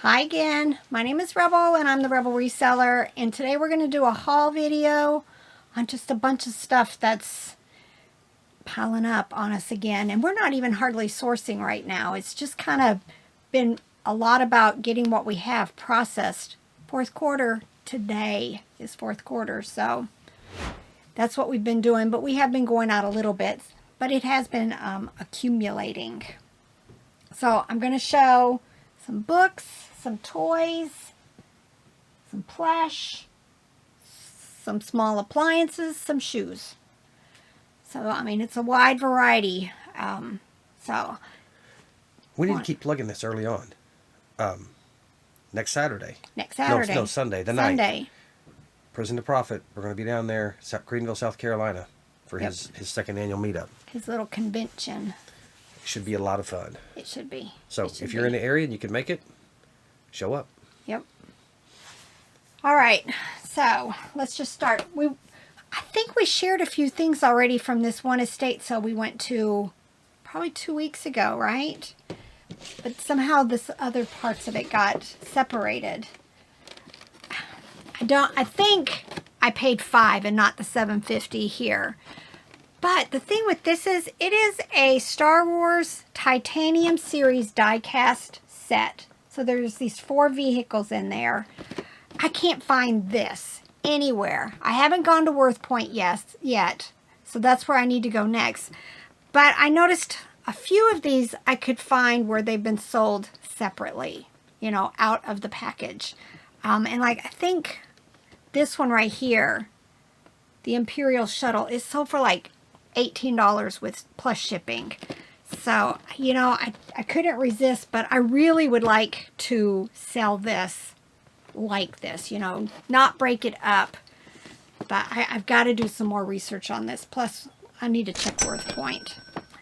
Hi again, my name is Rebel and I'm the Rebel Reseller, and today we're going to do a haul video on just a bunch of stuff that's piling up on us again, and we're not even hardly sourcing right now. It's just kind of been a lot about getting what we have processed. Fourth quarter today is fourth quarter, so that's what we've been doing, but we have been going out a little bit, but it has been accumulating. So I'm going to show some books, some toys, some plush, some small appliances, some shoes. So, I mean, it's a wide variety. We need to keep plugging this early on. Next Saturday. Next Saturday. No, Sunday, the 9th. Prison to Profit. We're going to be down there, Greenville, South Carolina, for his second annual meetup. His little convention. It should be a lot of fun. It should be. So, if you're in the area and you can make it, show up. Yep. All right. So, let's just start. I think we shared a few things already from this one estate sale we went to probably 2 weeks ago, right? But somehow this other parts of it got separated. I think I paid $5 and not the $7.50 here. But the thing with this is, it is a Star Wars Titanium Series die-cast set. So there's these 4 vehicles in there. I can't find this anywhere. I haven't gone to Worth Point yet. So that's where I need to go next. But I noticed a few of these I could find where they've been sold separately, you know, out of the package. And like, I think this one right here, the Imperial Shuttle, is sold for like $18 with plus shipping. So, you know, I couldn't resist, but I really would like to sell this like this, you know, not break it up. But I've got to do some more research on this. Plus, I need to check Worth Point.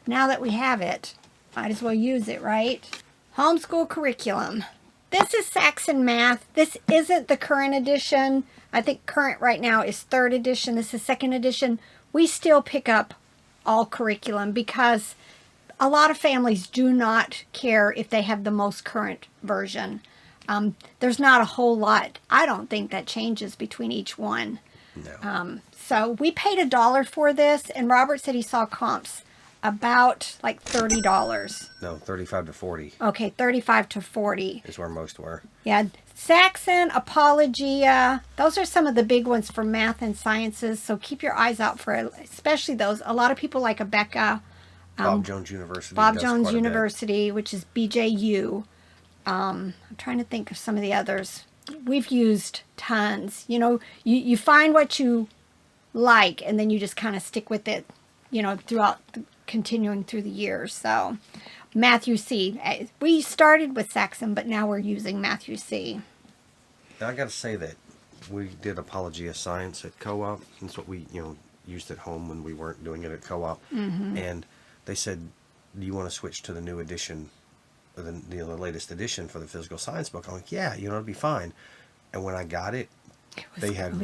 Now that we have it, might as well use it, right? Homeschool curriculum. This is Saxon Math. This isn't the current edition. I think current right now is 3rd edition. This is 2nd edition. We still pick up all curriculum because a lot of families do not care if they have the most current version. There's not a whole lot, I don't think, that changes between each one. No. So we paid $1 for this, and Robert said he saw comps about like $30. No, 35 to 40. Okay, 35 to 40 is where most were. Yeah, Saxon, Apologia, those are some of the big ones for math and sciences. So keep your eyes out for especially those. A lot of people like Abeka. Bob Jones University. Bob Jones University, which is BJU. I'm trying to think of some of the others. We've used tons. You know, you find what you like, and then you just kind of stick with it, you know, continuing through the years. So, Matthew C. We started with Saxon, but now we're using Matthew C. I got to say that we did Apologia Science at co-op. That's what we, used at home when we weren't doing it at co-op. Mm-hmm. And they said, do you want to switch to the new edition, the latest edition for the physical science book? I'm like, yeah, it'll be fine. And when I got it, they had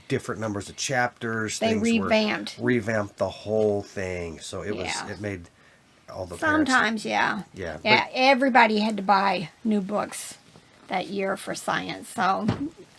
different numbers of chapters. They revamped the whole thing. So it made all the sometimes, parents, yeah. Everybody had to buy new books that year for science. So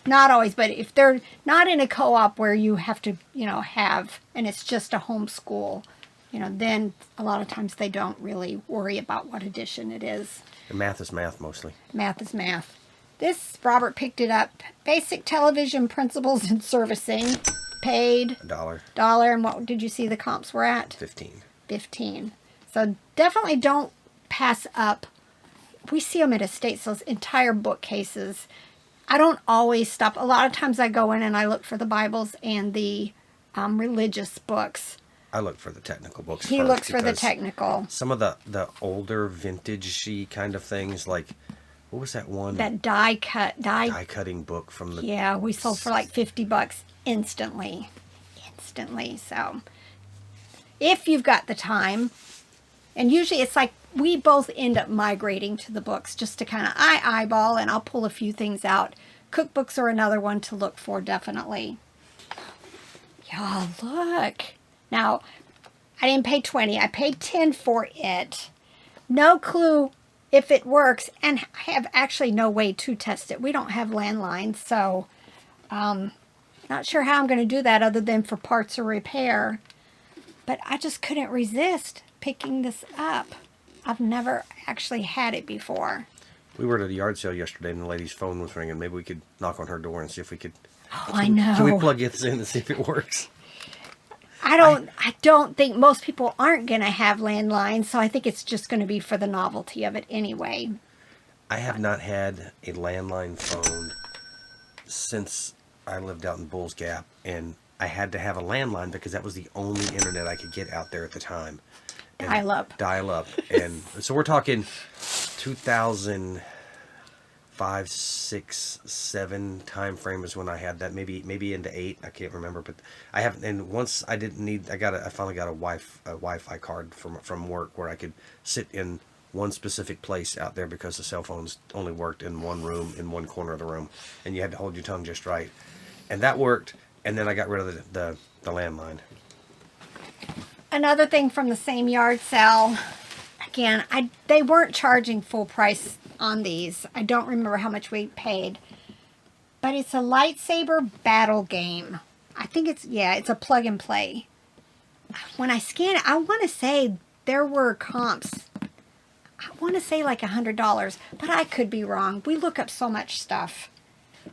not always, but if they're not in a co-op where you have to, have, and it's just a homeschool, then a lot of times they don't really worry about what edition it is. And math is math mostly. Math is math. This, Robert picked it up. Basic Television Principles in Servicing. Paid $1. And what did you see the comps were at? 15. So definitely don't pass up. We see them at estate sales, entire bookcases. I don't always stop. A lot of times I go in and I look for the Bibles and the religious books. I look for the technical books. He looks for the technical. Some of the older vintage-y kind of things, like, what was that one? That die cutting book from the... Yeah, we sold for like $50 instantly. So if you've got the time, and usually it's like we both end up migrating to the books just to kind of eyeball, and I'll pull a few things out. Cookbooks are another one to look for, definitely. Y'all, look. Now, I didn't pay $20. I paid $10 for it. No clue if it works. And I have actually no way to test it. We don't have landlines, so not sure how I'm going to do that other than for parts or repair. But I just couldn't resist picking this up. I've never actually had it before. We were at a yard sale yesterday, and the lady's phone was ringing. Maybe we could knock on her door and see if we could. Oh, I know. Can we plug this in and see if it works? I don't think most people aren't going to have landlines, so I think it's just going to be for the novelty of it anyway. I have not had a landline phone since I lived out in Bulls Gap, and I had to have a landline because that was the only internet I could get out there at the time. Dial up. Dial up. And so we're talking 2005, 6, 7 time frame is when I had that. Maybe into 8. I can't remember, but I haven't. And once I didn't need, I finally got a Wi-Fi card from work where I could sit in one specific place out there because the cell phones only worked in one room, in one corner of the room, and you had to hold your tongue just right. And that worked. And then I got rid of the landline. Another thing from the same yard sale, again, they weren't charging full price on these. I don't remember how much we paid. But it's a lightsaber battle game. I think it's a plug and play. When I scan it, I want to say there were comps. I want to say like $100, but I could be wrong. We look up so much stuff.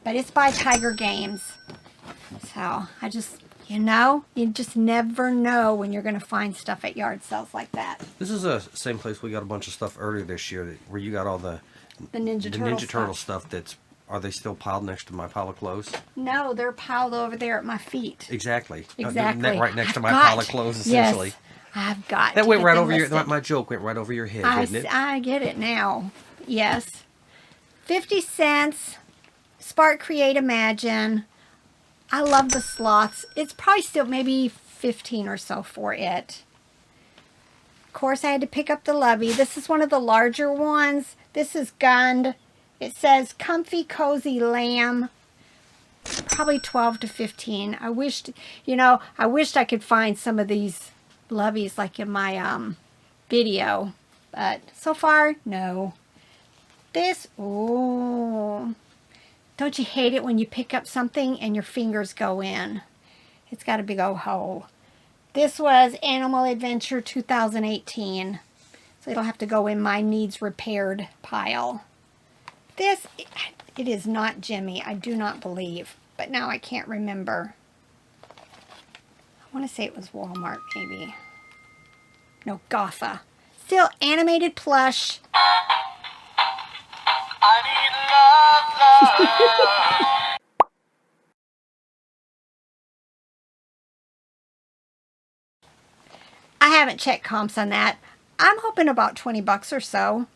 But it's by Tiger Games. So I just, you just never know when you're going to find stuff at yard sales like that. This is the same place we got a bunch of stuff earlier this year where you got all the Ninja Turtle stuff. Are they still piled next to my pile of clothes? No, they're piled over there at my feet. Exactly. Right next to my pile of clothes, essentially. Yes, I've got that to went get right them over listed. my joke went right over your head, didn't it? I get it now. Yes. 50 cents. Spark, Create, Imagine. I love the sloths. It's probably still maybe 15 or so for it. Of course, I had to pick up the Lovey. This is one of the larger ones. This is gunned. It says Comfy Cozy Lamb. Probably 12 to 15. I wished I could find some of these Loveys like in my video. But so far, no. This, oh. Don't you hate it when you pick up something and your fingers go in? It's got a big old hole. This was Animal Adventure 2018. So it'll have to go in my needs repaired pile. This, it is not Jimmy, I do not believe. But now I can't remember. I want to say it was Walmart, maybe. No, Gotha. Still animated plush. I need love. I haven't checked comps on that. I'm hoping about 20 bucks or so.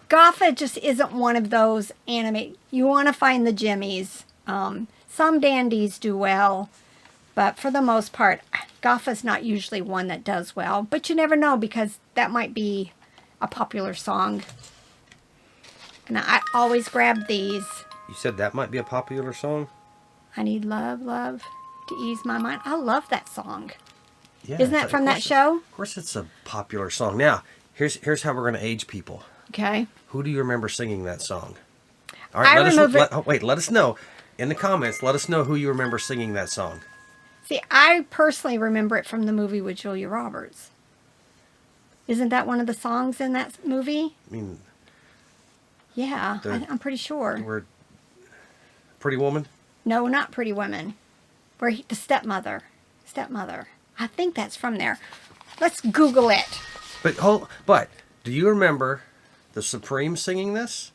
Gotha just isn't one of those animate. You want to find the Jimmies. Some dandies do well, but for the most part, Gotha's not usually one that does well. But you never know because that might be a popular song. And I always grab these. You said that might be a popular song? I need love, love to ease my mind. I love that song. Yeah, isn't that from that show? Of course it's a popular song. Now, here's how we're going to age people. Okay. Who do you remember singing that song? All right, let us know. In the comments, let us know who you remember singing that song. See, I personally remember it from the movie with Julia Roberts. Isn't that one of the songs in that movie? I mean... Yeah, I'm pretty sure. Pretty Woman? No, not Pretty Woman. The stepmother. I think that's from there. Let's Google it. But do you remember the Supremes singing this?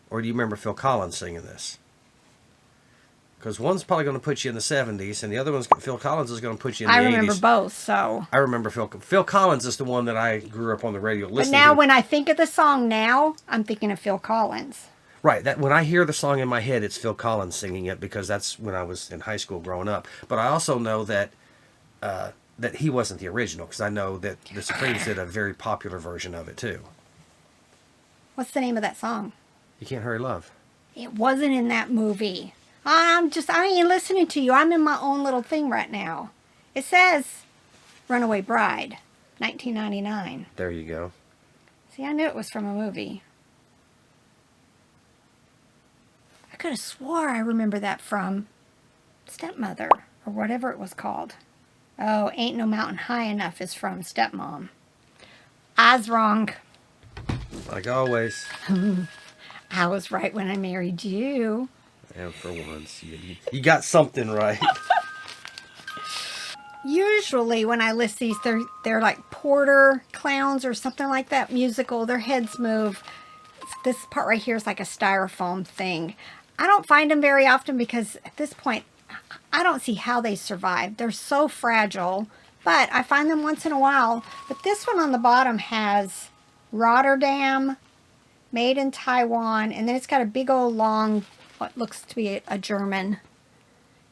Or do you remember Phil Collins singing this? Because one's probably going to put you in the 70s, and the other one's Phil Collins is going to put you in the 80s. I remember both, so... I remember Phil Collins is the one that I grew up on the radio listening to. But now when I think of the song now, I'm thinking of Phil Collins. Right. That when I hear the song in my head, it's Phil Collins singing it because that's when I was in high school growing up. But I also know that that he wasn't the original because I know that the Supremes did a very popular version of it too. What's the name of that song? You Can't Hurry Love. It wasn't in that movie. I ain't listening to you. I'm in my own little thing right now. It says Runaway Bride, 1999. There you go. See, I knew it was from a movie. I could have swore I remember that from Stepmother, or whatever it was called. Oh, Ain't No Mountain High Enough is from Stepmom. I was wrong. Like always. I was right when I married you. And for once, you got something right. Usually when I list these, they're like Porter clowns or something like that, musical. Their heads move. This part right here is like a styrofoam thing. I don't find them very often because at this point, I don't see how they survive. They're so fragile, but I find them once in a while. But this one on the bottom has Rotterdam, made in Taiwan, and then it's got a big old long, what looks to be a German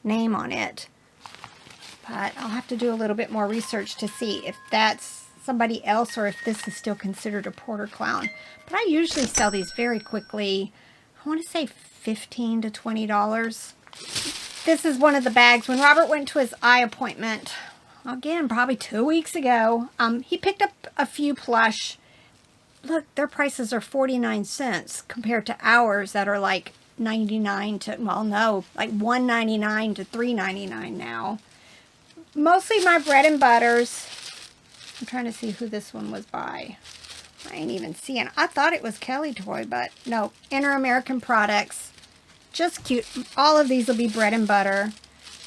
name on it. But I'll have to do a little bit more research to see if that's somebody else or if this is still considered a Porter clown. But I usually sell these very quickly. I want to say $15 to $20. This is one of the bags. When Robert went to his eye appointment, again, probably 2 weeks ago, he picked up a few plush. Look, their prices are 49 cents compared to ours that are like 99 to, well, no, like $1.99 to $3.99 now. Mostly my bread and butters. I'm trying to see who this one was by. I ain't even seeing. I thought it was Kelly Toy, but no. Inter-American Products. Just cute. All of these will be bread and butter.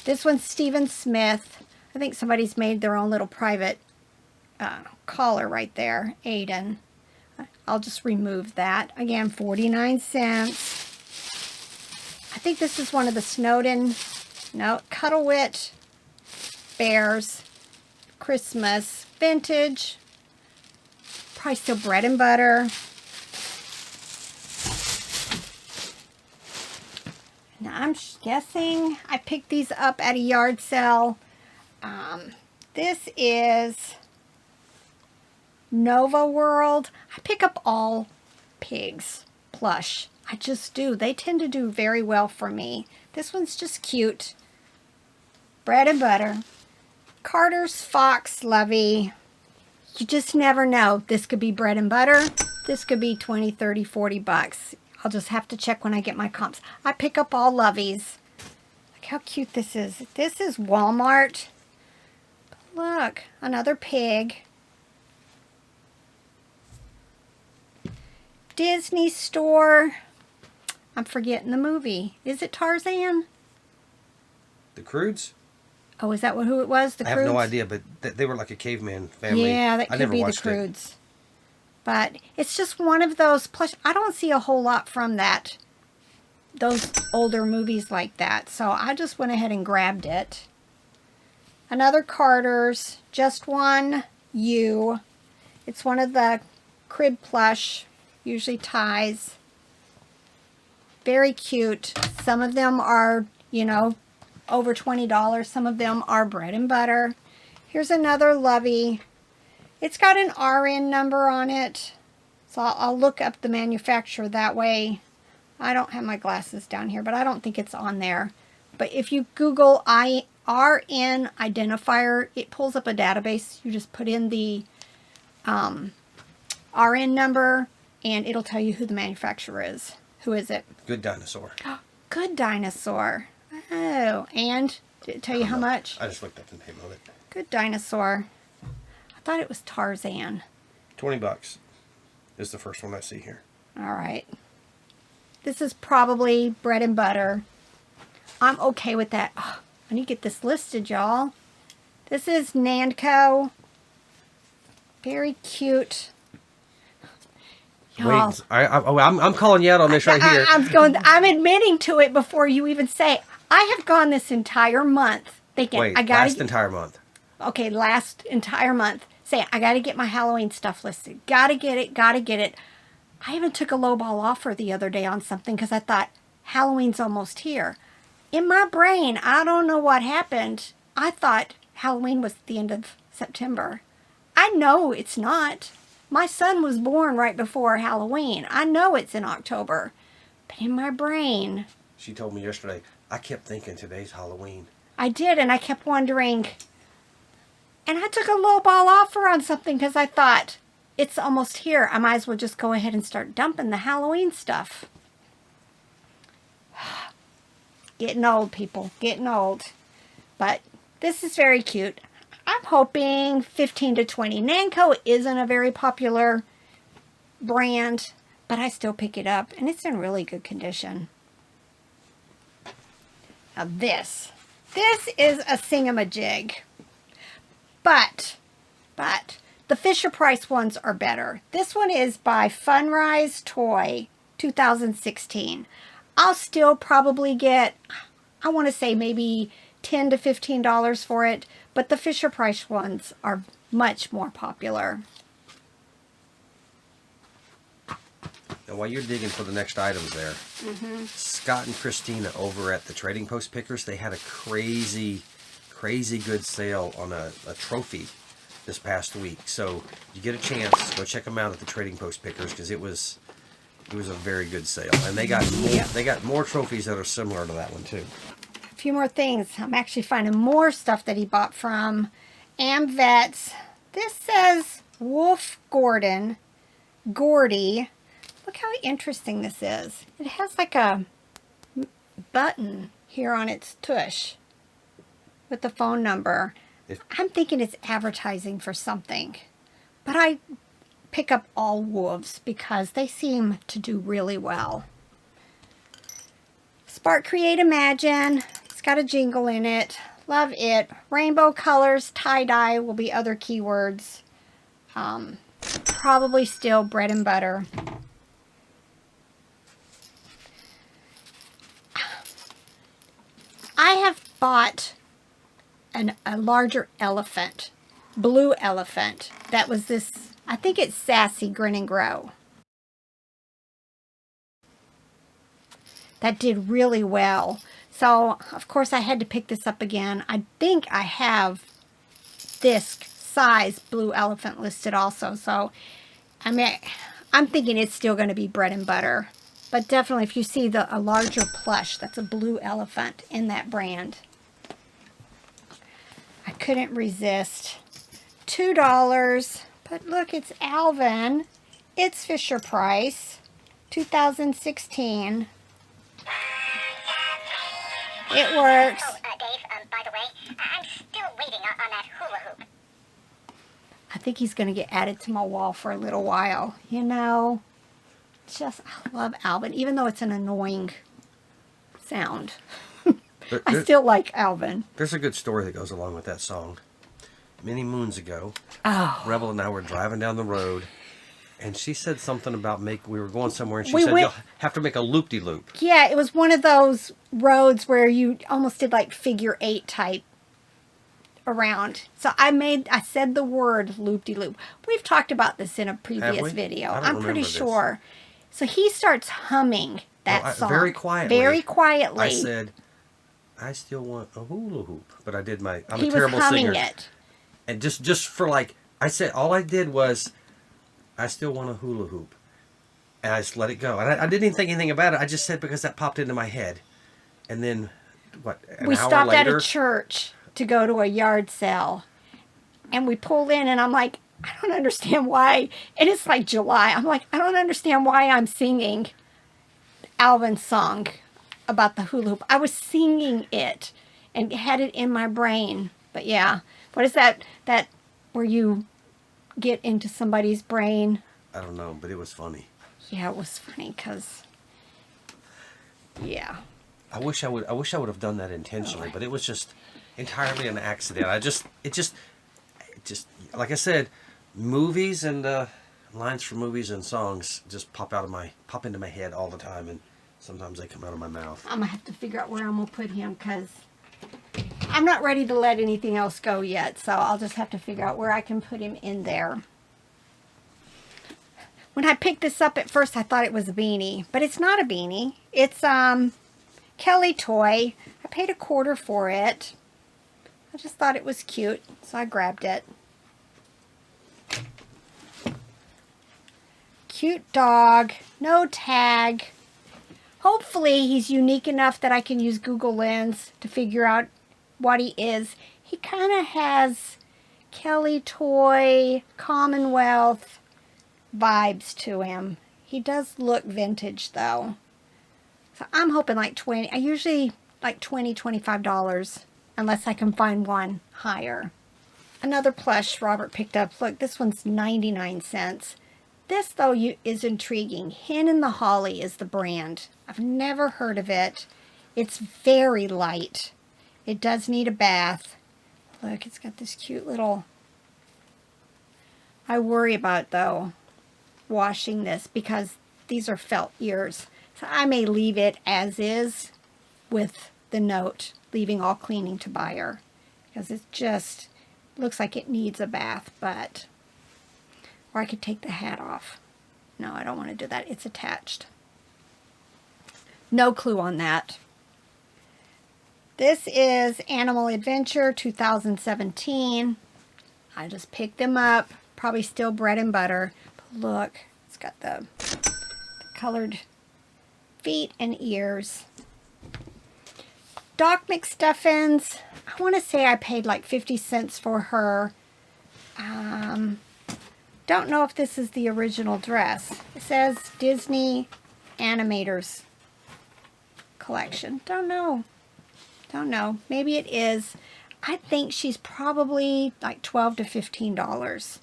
This one's Stephen Smith. I think somebody's made their own little private collar right there. Aiden. I'll just remove that. Again, 49 cents. I think this is one of the Snowden. No, Cuddlewit Bears. Christmas. Vintage. Probably still bread and butter. Now I'm guessing I picked these up at a yard sale. This is Nova World. I pick up all pigs plush. I just do. They tend to do very well for me. This one's just cute. Bread and butter. Carter's Fox Lovey. You just never know. This could be bread and butter. This could be 20, 30, 40 bucks. I'll just have to check when I get my comps. I pick up all Loveys. Look how cute this is. This is Walmart. Look, another pig. Disney store. I'm forgetting the movie. Is it Tarzan? The Crudes? Oh, is that who it was? The Crudes? I have no idea, but they were like a caveman family. Yeah, that could be the Crudes. But it's just one of those plush. I don't see a whole lot from that. Those older movies like that. So I just went ahead and grabbed it. Another Carter's. Just one U. It's one of the crib plush. Usually ties. Very cute. Some of them are, you know, over $20. Some of them are bread and butter. Here's another Lovey. It's got an RN number on it. So I'll look up the manufacturer that way. I don't have my glasses down here, but I don't think it's on there. But if you Google RN identifier, it pulls up a database. You just put in the RN number and it'll tell you who the manufacturer is. Who is it? Good Dinosaur. Good Dinosaur. Oh, and did it tell you how much? I just looked up the name of it. Good Dinosaur. I thought it was Tarzan. 20 bucks is the first one I see here. All right. This is probably bread and butter. I'm okay with that. Oh, I need to get this listed, y'all. This is Nanco. Very cute. Y'all. Wait, I'm calling you out on this right here. I'm admitting to it before you even say. I have gone this entire month thinking Wait, I got last entire month. Okay, last entire month. Saying I got to get my Halloween stuff listed. Got to get it. Got to get it. I even took a lowball offer the other day on something because I thought Halloween's almost here. In my brain, I don't know what happened. I thought Halloween was at the end of September. I know it's not. My son was born right before Halloween. I know it's in October. But in my brain... She told me yesterday, I kept thinking today's Halloween. I did, and I kept wondering... And I took a lowball offer on something because I thought, it's almost here. I might as well just go ahead and start dumping the Halloween stuff. Getting old, people. Getting old. But this is very cute. I'm hoping 15 to 20. Nanco isn't a very popular brand, but I still pick it up, and it's in really good condition. Now this is a singamajig, but the Fisher-Price ones are better. This one is by Funrise Toy 2016. I'll still probably get, I want to say maybe $10 to $15 for it, but the Fisher-Price ones are much more popular. Now, while you're digging for the next items there, Scott and Christina over at the Trading Post Pickers, they had a crazy good sale on a trophy this past week. So you get a chance, go check them out at the Trading Post Pickers, because it was a very good sale, and they got more trophies that are similar to that one too. A few more things. I'm actually finding more stuff that he bought from AmVets. This says Wolf Gordy. Look how interesting this is. It has like a button here on its tush with the phone number. I'm thinking it's advertising for something, but I pick up all wolves because they seem to do really well. Spark Create Imagine. It's got a jingle in it. Love it. Rainbow colors, tie-dye will be other keywords. Probably still bread and butter. I have bought a larger elephant, blue elephant. That was this, I think it's Sassy Grin and Grow. That did really well. So, of course, I had to pick this up again. I think I have this size blue elephant listed also. So, I mean, I'm thinking it's still going to be bread and butter. But definitely, if you see a larger plush, that's a blue elephant in that brand. I couldn't resist. $2. But look, it's Alvin. It's Fisher-Price. 2016. It works. Oh, Dave, by the way, I'm still waiting on that hula hoop. I think he's going to get added to my wall for a little while. You know, I love Alvin, even though it's an annoying sound. I still like Alvin. There's a good story that goes along with that song. Many moons ago, Rebel and I were driving down the road, and she said something about we were going somewhere, and she said, you'll have to make a loop-de-loop. Yeah, it was one of those roads where you almost did like figure 8 type around. So I said the word loop-de-loop. We've talked about this in a previous video. I'm pretty sure. So he starts humming that song. Very quietly. Very quietly. I said, I still want a hula hoop. But I'm a terrible singer. He was humming it. And just for I said, all I did was, I still want a hula hoop. And I just let it go. And I didn't even think anything about it. I just said because that popped into my head. And then, we stopped at a church to go to a yard sale. And we pulled in, and I'm like, I don't understand why. And it's like July. I'm like, I don't understand why I'm singing Alvin's song about the hula hoop. I was singing it and had it in my brain. But yeah, what is that where you get into somebody's brain? I don't know, but it was funny. Yeah, it was funny because, yeah. I wish I would have done that intentionally, but it was just entirely an accident. It just like I said, movies and lines from movies and songs just pop into my head all the time, and sometimes they come out of my mouth. I'm gonna have to figure out where I'm gonna put him because I'm not ready to let anything else go yet. So I'll just have to figure out where I can put him in there. When I picked this up at first, I thought it was a beanie, but it's not a beanie. It's Kelly toy. I paid $1.25 for it. I just thought it was cute, so I grabbed it. Cute dog, no tag. Hopefully he's unique enough that I can use Google Lens to figure out what he is. He kind of has Kelly toy, Commonwealth, vibes to him. He does look vintage though. So I'm hoping like 20. I usually like $20-$25 unless I can find one higher. Another plush Robert picked up. Look, this one's 99 cents. This though is intriguing. Hen and the Holly is the brand. I've never heard of it. It's very light. It does need a bath. Look, it's got this cute little... I worry about, though, washing this because these are felt ears. So I may leave it as is with the note, leaving all cleaning to buyer. Because it just looks like it needs a bath, but... Or I could take the hat off. No, I don't want to do that. It's attached. No clue on that. This is Animal Adventure 2017. I just picked them up. Probably still bread and butter. But look, it's got the colored feet and ears. Doc McStuffins. I want to say I paid like 50 cents for her. Don't know if this is the original dress. It says Disney Animators Collection. Don't know. Don't know. Maybe it is. I think she's probably like $12 to $15.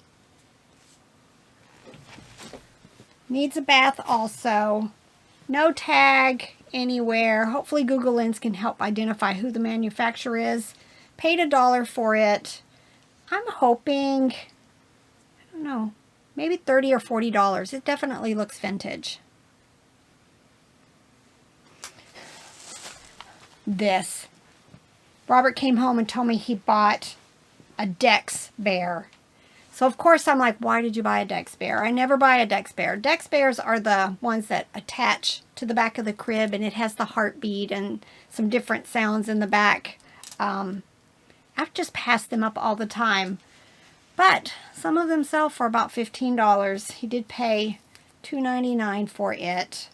Needs a bath also. No tag anywhere. Hopefully Google Lens can help identify who the manufacturer is. Paid $1 for it. I'm hoping, I don't know, maybe $30 or $40. It definitely looks vintage. This. Robert came home and told me he bought a Dex Bear. So of course I'm like, why did you buy a Dex Bear? I never buy a Dex Bear. Dex Bears are the ones that attach to the back of the crib and it has the heartbeat and some different sounds in the back. I've just passed them up all the time. But some of them sell for about $15. He did pay $2.99 for it.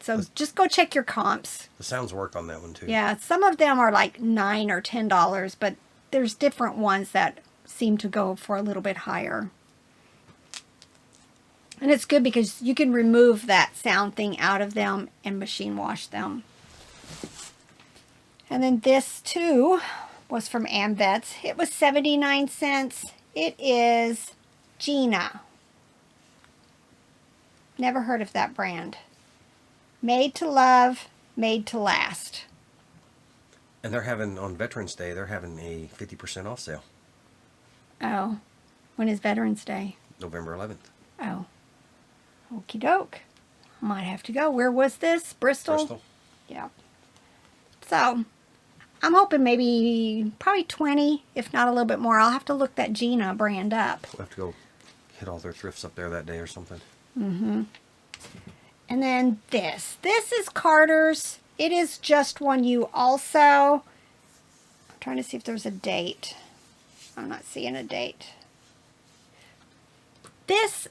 So just go check your comps. The sounds work on that one too. Yeah, some of them are like $9 or $10, but there's different ones that seem to go for a little bit higher. And it's good because you can remove that sound thing out of them and machine wash them. And then this too was from Amvets. It was 79 cents. It is Gina. Never heard of that brand. Made to love, made to last. And they're having, on Veterans Day, they're having a 50% off sale. Oh. When is Veterans Day? November 11th. Oh. Okie doke. Might have to go. Where was this? Bristol? Bristol. Yeah. So, I'm hoping maybe, probably 20, if not a little bit more. I'll have to look that Gina brand up. We'll have to go hit all their thrifts up there that day or something. Mm-hmm. And then this. This is Carter's. It is Just One You also. I'm trying to see if there's a date. I'm not seeing a date. This,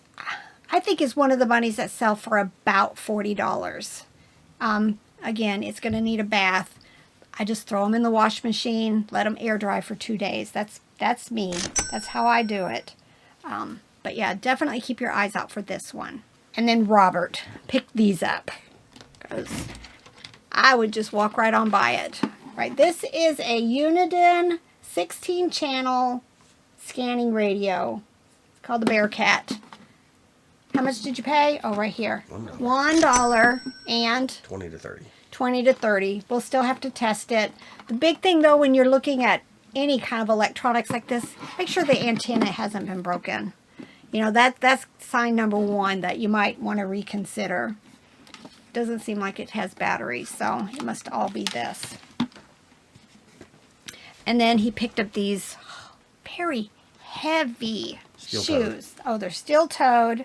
I think, is one of the bunnies that sell for about $40. Again, it's going to need a bath. I just throw them in the wash machine, let them air dry for 2 days. That's me. That's how I do it. But yeah, definitely keep your eyes out for this one. And then Robert picked these up because I would just walk right on by it. Right, this is a Uniden 16-channel scanning radio. It's called the Bearcat. How much did you pay? Oh, right here. $1 and 20 to 30. 20 to 30. We'll still have to test it. The big thing though, when you're looking at any kind of electronics like this, make sure the antenna hasn't been broken. You know, that's sign number one that you might want to reconsider. Doesn't seem like it has batteries, so it must all be this. And then he picked up these very heavy shoes. Oh, they're steel-toed.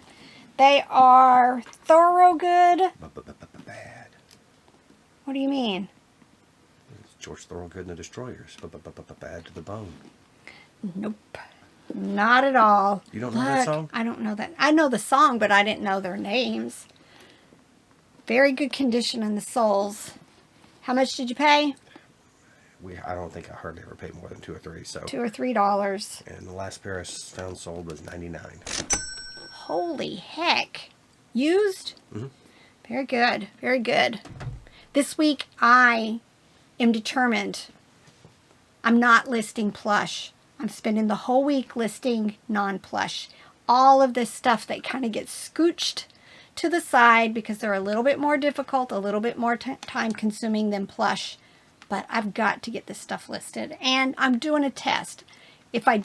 They are Thorogood. Bad. What do you mean? It's George Thorogood and the Destroyers. Bad to the bone. Nope. Not at all. You don't know that song? I don't know that. I know the song, but I didn't know their names. Very good condition in the soles. How much did you pay? I don't think I hardly ever paid more than $2 or $3. So $2 or $3. And the last pair I found sold was $99. Holy heck. Used? Mm-hmm. Very good. Very good. This week, I am determined. I'm not listing plush. I'm spending the whole week listing non-plush. All of this stuff that kind of gets scooched to the side because they're a little bit more difficult, a little bit more time consuming than plush. But I've got to get this stuff listed. And I'm doing a test. If I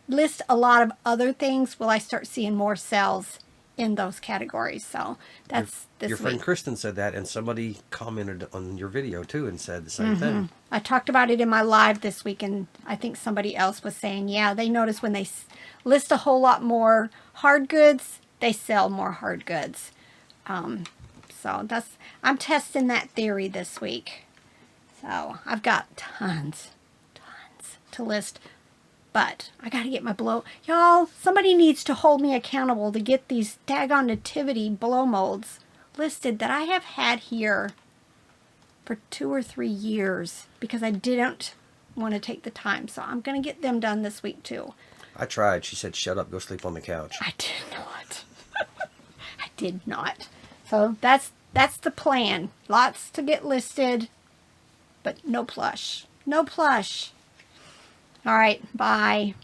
list a lot of other things, will I start seeing more sales in those categories? So that's this Your friend week. Kristen said that, and somebody commented on your video too and said the same thing. I talked about it in my live this week, and I think somebody else was saying, yeah, they notice when they list a whole lot more hard goods, they sell more hard goods. So I'm testing that theory this week. So I've got tons to list, but I got to get my y'all, somebody needs to hold me accountable to get these daggone nativity blow molds listed that I have had here for 2 or 3 years because I didn't want to take the time. So I'm going to get them done this week too. I tried. She said, shut up, go sleep on the couch. I did not. I did not. So that's the plan. Lots to get listed, but no plush. No plush. All right, bye.